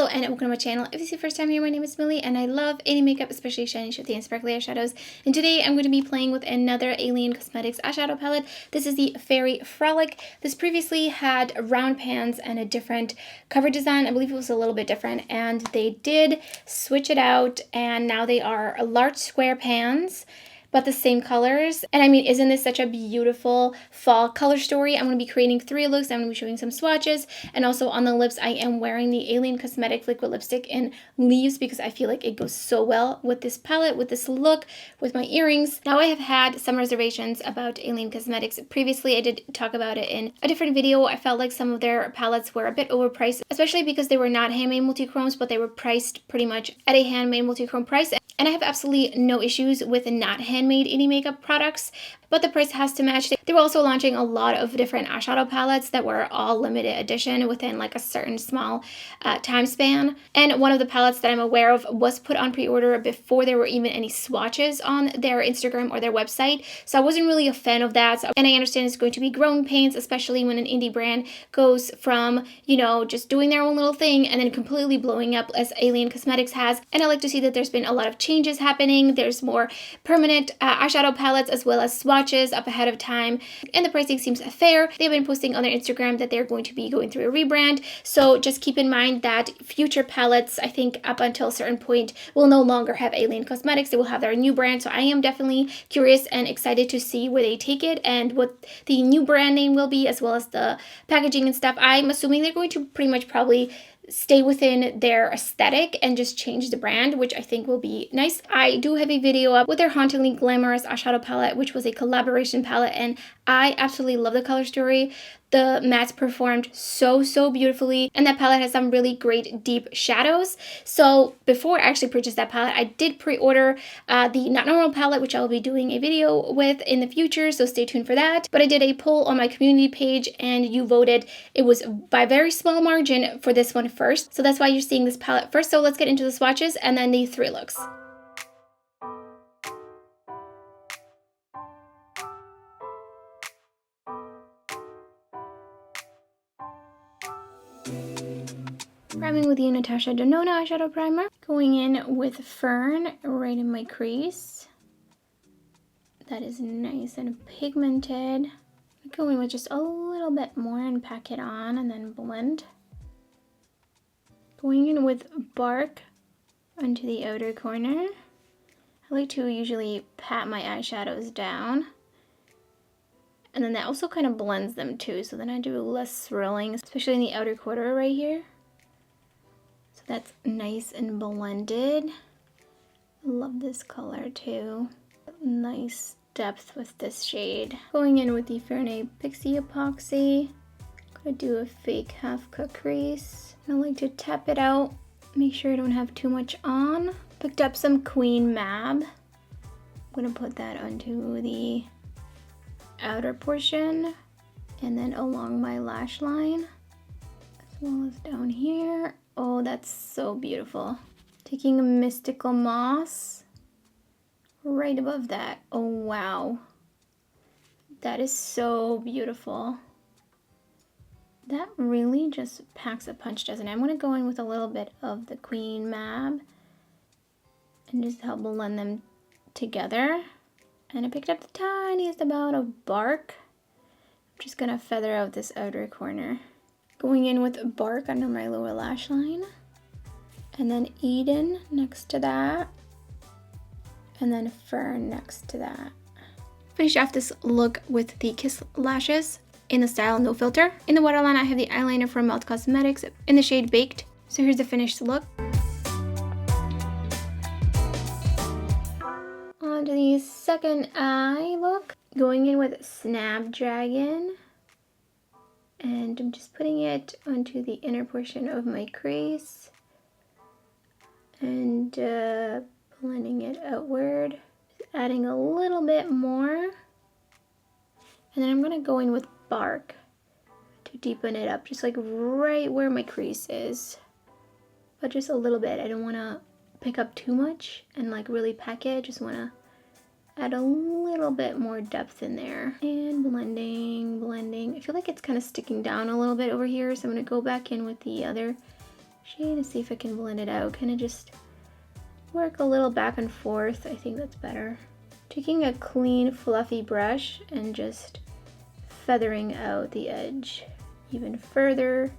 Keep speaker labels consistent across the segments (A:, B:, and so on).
A: Hello and welcome to my channel. If this is your first time here, my name is Millie and I love any makeup, especially shiny, shifty, and sparkly eyeshadows. And today I'm going to be playing with another Alien Cosmetics eyeshadow palette. This is the Fairy Frolic. This previously had round pans and a different cover design. I believe it was a little bit different, and they did switch it out and now they are large square pans, but the same colors. And I mean, isn't this such a beautiful fall color story? I'm going to be creating 3 looks. I'm going to be showing some swatches, and also on the lips I am wearing the Alien Cosmetics liquid lipstick in Leaves because I feel like it goes so well with this palette, with this look, with my earrings. Now, I have had some reservations about Alien Cosmetics. Previously I did talk about it in a different video. I felt like some of their palettes were a bit overpriced, especially because they were not handmade multi-chromes, but they were priced pretty much at a handmade multi-chrome price. And I have absolutely no issues with not handmade any makeup products, but the price has to match. They were also launching a lot of different eyeshadow palettes that were all limited edition within like a certain small time span. And one of the palettes that I'm aware of was put on pre-order before there were even any swatches on their Instagram or their website. So I wasn't really a fan of that. And I understand it's going to be growing pains, especially when an indie brand goes from, you know, just doing their own little thing and then completely blowing up as Alien Cosmetics has. And I like to see that there's been a lot of changes happening. There's more permanent eyeshadow palettes as well as swatches up ahead of time, and the pricing seems fair. They've been posting on their Instagram that they're going to be going through a rebrand, so just keep in mind that future palettes, I think up until a certain point, will no longer have Alien Cosmetics. They will have their new brand, so I am definitely curious and excited to see where they take it and what the new brand name will be, as well as the packaging and stuff. I'm assuming they're going to pretty much probably stay within their aesthetic and just change the brand, which I think will be nice. I do have a video up with their Hauntingly Glamorous eyeshadow palette, which was a collaboration palette, and I absolutely love the color story. The mattes performed so beautifully, and that palette has some really great deep shadows. So before I actually purchased that palette, I did pre-order the Not Normal palette, which I'll be doing a video with in the future, so stay tuned for that. But I did a poll on my community page and you voted. It was by a very small margin for this one first, so that's why you're seeing this palette first. So let's get into the swatches and then the 3 looks. Priming with the Natasha Denona eyeshadow primer. Going in with Fern right in my crease. That is nice and pigmented. Go in with just a little bit more and pack it on and then blend. Going in with Bark onto the outer corner. I like to usually pat my eyeshadows down. And then that also kind of blends them too, so then I do less swirling, especially in the outer corner right here. So that's nice and blended. Love this color too. Nice depth with this shade. Going in with the Fairnay Pixie Epoxy. Gonna do a fake half cut crease. I like to tap it out, make sure I don't have too much on. Picked up some Queen Mab. I'm gonna put that onto the outer portion and then along my lash line as well as down here. Oh, that's so beautiful. Taking a Mystical Moss right above that. Oh wow, that is so beautiful. That really just packs a punch, doesn't it? I'm gonna go in with a little bit of the Queen Mab and just help blend them together. And I picked up the tiniest amount of Bark. I'm just gonna feather out this outer corner. Going in with Bark under my lower lash line. And then Eden next to that. And then Fern next to that. Finish off this look with the Kiss lashes in the style No Filter. In the waterline, I have the eyeliner from Melt Cosmetics in the shade Baked. So here's the finished look. On to the second eye look. Going in with Snapdragon. And I'm just putting it onto the inner portion of my crease. And blending it outward. Adding a little bit more. And then I'm going to go in with Bark to deepen it up, just like right where my crease is. But just a little bit. I don't want to pick up too much and like really pack it. I just want to add a little bit more depth in there. And blending. I feel like it's kind of sticking down a little bit over here, so I'm going to go back in with the other shade and see if I can blend it out. Kind of just work a little back and forth. I think that's better. Taking a clean, fluffy brush and just feathering out the edge even further.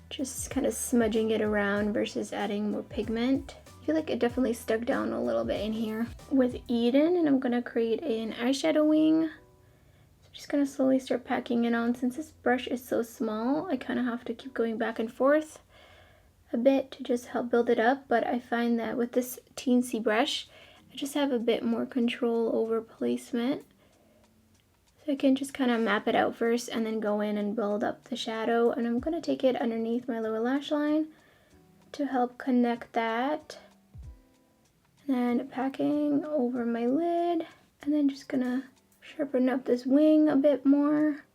A: Just kind of smudging it around versus adding more pigment. I feel like it definitely stuck down a little bit in here. With Eden, and I'm gonna create an eyeshadow wing. So I'm just gonna slowly start packing it on. Since this brush is so small, I kind of have to keep going back and forth a bit to just help build it up. But I find that with this teensy brush, I just have a bit more control over placement. So I can just kind of map it out first and then go in and build up the shadow. And I'm gonna take it underneath my lower lash line to help connect that. And then packing over my lid, and then just gonna sharpen up this wing a bit more.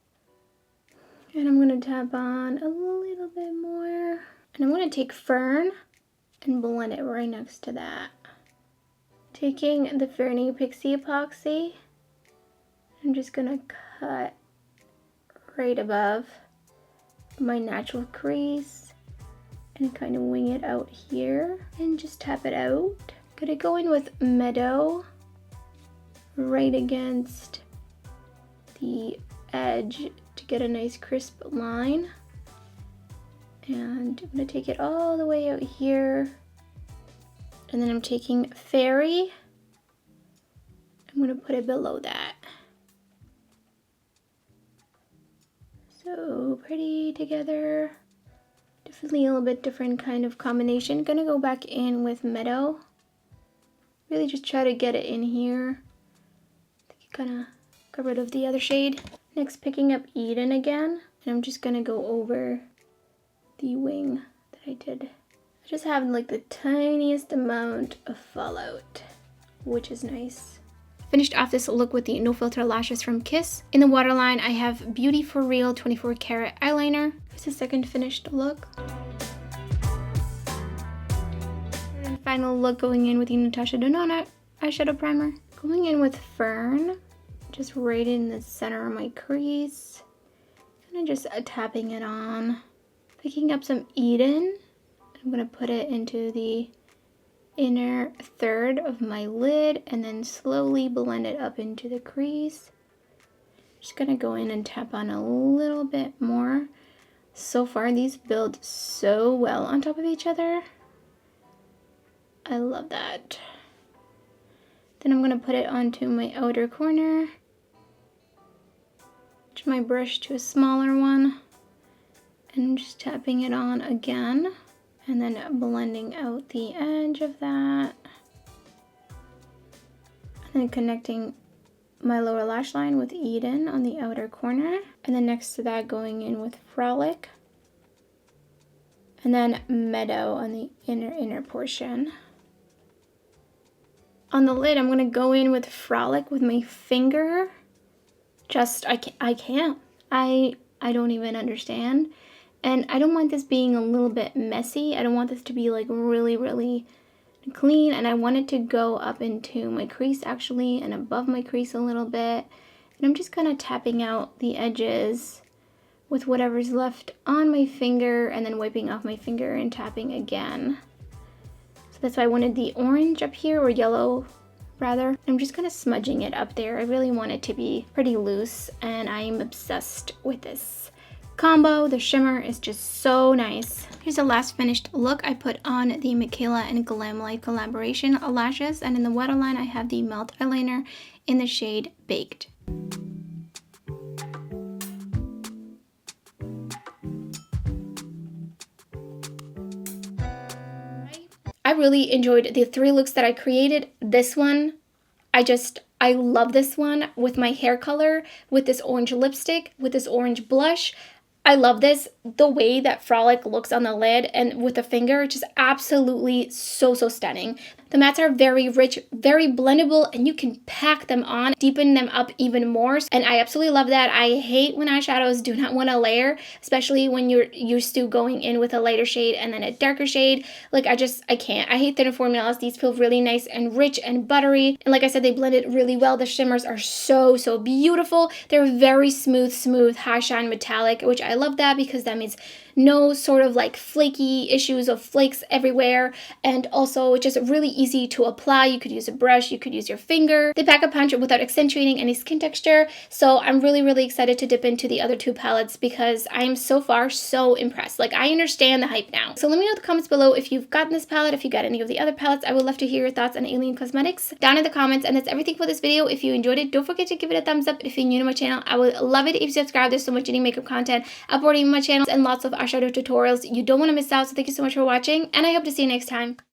A: And I'm gonna tap on a little bit more. And I'm gonna take Fern and blend it right next to that. Taking the Fernie Pixie Epoxy, I'm just gonna cut right above my natural crease and kind of wing it out here and just tap it out. Gonna go in with Meadow right against the edge to get a nice crisp line. And I'm gonna take it all the way out here. And then I'm taking Fairy. I'm gonna put it below that. So pretty together. Definitely a little bit different kind of combination. Gonna go back in with Meadow. Really just try to get it in here. I think you kind of got rid of the other shade. Next, picking up Eden again. And I'm just gonna go over the wing that I did. I just have like the tiniest amount of fallout, which is nice. Finished off this look with the No Filter lashes from Kiss. In the waterline, I have Beauty For Real 24 karat eyeliner. Here's the second finished look. And final look going in with the Natasha Denona eyeshadow primer. Going in with Fern, just right in the center of my crease. Kind of just tapping it on. Picking up some Eden. I'm gonna put it into the inner third of my lid and then slowly blend it up into the crease. Just gonna go in and tap on a little bit more. So far these build so well on top of each other. I love that. Then I'm gonna put it onto my outer corner. Change my brush to a smaller one. And I'm just tapping it on again. And then blending out the edge of that. And then connecting my lower lash line with Eden on the outer corner. And then next to that going in with Frolic. And then Meadow on the inner portion. On the lid, I'm gonna go in with Frolic with my finger. I can't. I don't even understand. And I don't want this being a little bit messy. I don't want this to be like really, really clean. And I want it to go up into my crease actually and above my crease a little bit. And I'm just kind of tapping out the edges with whatever's left on my finger and then wiping off my finger and tapping again. So that's why I wanted the orange up here, or yellow rather. I'm just kind of smudging it up there. I really want it to be pretty loose and I'm obsessed with this combo. The shimmer is just so nice. Here's the last finished look. I put on the Michaela and Glamlight collaboration lashes, and in the waterline I have the Melt eyeliner in the shade Baked. I really enjoyed the 3 looks that I created. This one, I love this one with my hair color, with this orange lipstick, with this orange blush. I love this. The way that Frolic looks on the lid and with the finger, just absolutely so stunning. The mattes are very rich, very blendable, and you can pack them on, deepen them up even more. And I absolutely love that. I hate when eyeshadows do not want to layer, especially when you're used to going in with a lighter shade and then a darker shade. Like I can't. I hate thinner formulas. These feel really nice and rich and buttery. And like I said, they blended really well. The shimmers are so beautiful. They're very smooth, high shine metallic, which I love that because that means no sort of like flaky issues of flakes everywhere, and also just really easy to apply. You could use a brush, you could use your finger. They pack a punch without accentuating any skin texture, so I'm really excited to dip into the other two palettes because I am so far so impressed. Like, I understand the hype now. So let me know in the comments below if you've gotten this palette, if you got any of the other palettes. I would love to hear your thoughts on Alien Cosmetics down in the comments. And that's everything for this video. If you enjoyed it, don't forget to give it a thumbs up. If you're new to my channel, I would love it if you subscribe. There's so much indie makeup content uploading on my channel and lots of eyeshadow tutorials you don't want to miss out. So thank you so much for watching, and I hope to see you next time.